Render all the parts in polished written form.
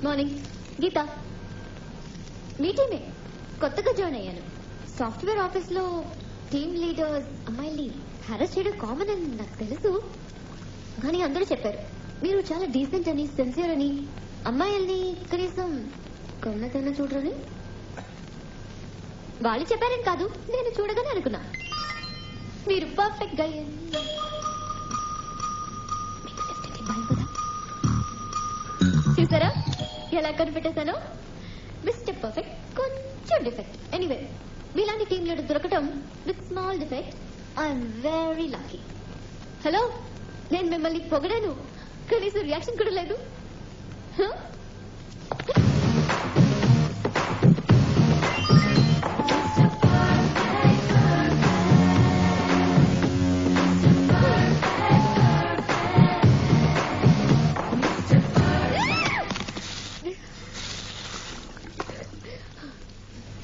Morning. గీత మీ టీమే. కొత్తగా join అయ్యాను. Software office లో టీమ్ లీడర్స్ అమ్మాయిల్ని హెరాస్ చేయడం కామన్ అని నాకు తెలుసు. కానీ అందరూ చెప్పారు మీరు చాలా డీసెంట్ అని, సిన్సియర్ అని, అమ్మాయిల్ని కనీసం కన్నకన్నా చూడరని. వాళ్ళు చెప్పారని కాదు, నేను చూడగానే అనుకున్నా మీరు పర్ఫెక్ట్ గా. చూసారా ఎలా కనిపెట్టేశాను? మిస్టర్ పర్ఫెక్ట్, కొంచెం డిఫెక్ట్. ఎనీవే, మీలాంటి టీం లీడర్ దొరకటం with small defect I'm very lucky. Hello, నేను మిమ్మల్ని పొగడాను, కనీసం రియాక్షన్ కూడా లేదు.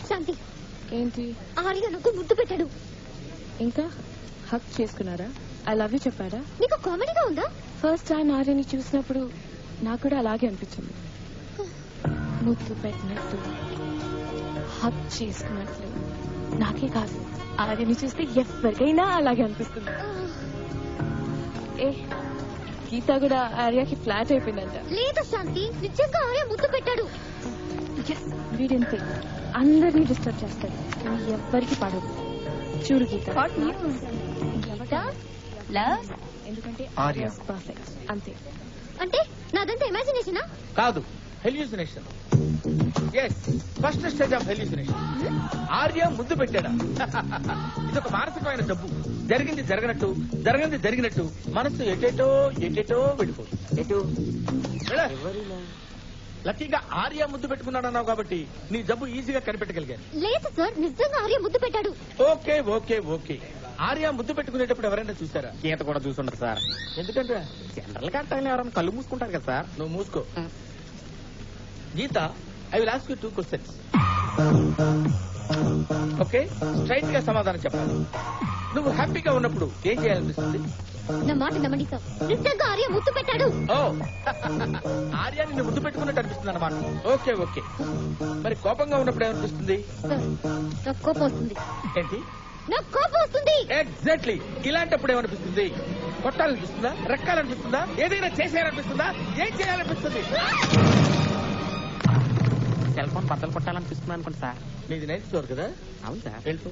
శాంతి, ఏంటి? ఆర్య నాకు ముద్దు పెట్టాడు. ఇంకా హక్ చేసుకున్నారా? ఐ లవ్ యూ చెప్పారా? నీకు కామెడీగా ఉందా? ఫస్ట్ టైం ఆర్యని చూసినప్పుడు నాకు కూడా అలాగే అనిపించింది. ముద్దు పెట్టినట్టు, హక్ చేసుకున్నట్లు. నాకే కాదు, ఆర్యని చూస్తే ఎవరికైనా అలాగే అనిపిస్తుంది. ఏ గీత కూడా ఆర్యకి ఫ్లాట్ అయిపోయిందంట. లేదు శాంతి, నిజంగా ఆర్య ముద్దు పెట్టాడు. వీడింతే, అందరినీ డిస్టర్బ్ చేస్తాడు, కానీ ఎవ్వరికి పడదు. చూడు గీత, ఎందుకంటే ఆర్య పర్ఫెక్ట్. అంతే. అంటే నాదంతా ఇమాజినేషనా? కాదు, hallucination. Yes, first stage of hallucination. Arya ముద్దు పెట్టాడా? ఇదొక మానసికమైన జబ్బు. జరిగింది జరగనట్టు, జరగంది జరిగినట్టు మనసు ఎటేటో ఎటేటో వెళ్ళిపోతుంది. ఎటు లక్కీగా ఆర్య ముద్దు పెట్టుకున్నాడన్నావు కాబట్టి నీ జబ్బు ఈజీగా కనిపెట్టగలిగాను. లేదు సార్, నిజంగా ఆర్య ముద్దు పెట్టాడు. Okay okay okay. ఆర్య ముద్దు పెట్టుకునేటప్పుడు ఎవరైనా చూసారా? గీత కూడా చూసుంటారు సార్. ఎందుకంటే జనరల్ గా ఎవరైనా కళ్ళు మూసుకుంటారు కదా సార్. నువ్వు మూసుకో. Geetha, I will ask you 2 questions. Okay, straight గా సమాధానం చెప్పాలి. నువ్వు హ్యాపీగా ఉన్నప్పుడు ఏం చేయాలనిపిస్తుంది? నా మాట నమ్మండి సార్, నిజంగా ఆర్య ముద్దు పెట్టాడు. ఓ, ఆర్య నిన్ను ముద్దు పెట్టుకున్నట్టు అనిపిస్తుంది అన్నమాట. Okay okay. మరి కోపంగా ఉన్నప్పుడు ఏమనిపిస్తుంది? సార్, నాకు కోపం వస్తుంది. ఏంటి? నాకు కోపం వస్తుంది. ఎగ్జాక్ట్లీ. ఇలాంటప్పుడు ఏమనిపిస్తుంది? కొట్టాలనిపిస్తుందా? రెక్కాలనిపిస్తుందా? ఏదైనా చేసేయాలనిపిస్తుందా? ఏం చేయాలనిపిస్తుంది? సెల్ ఫోన్ బద్దలు కొట్టాలనిపిస్తుంది అనుకోండి సార్. నీది 9th ఫ్లోర్ కదా? అవును సార్. వెళ్తూ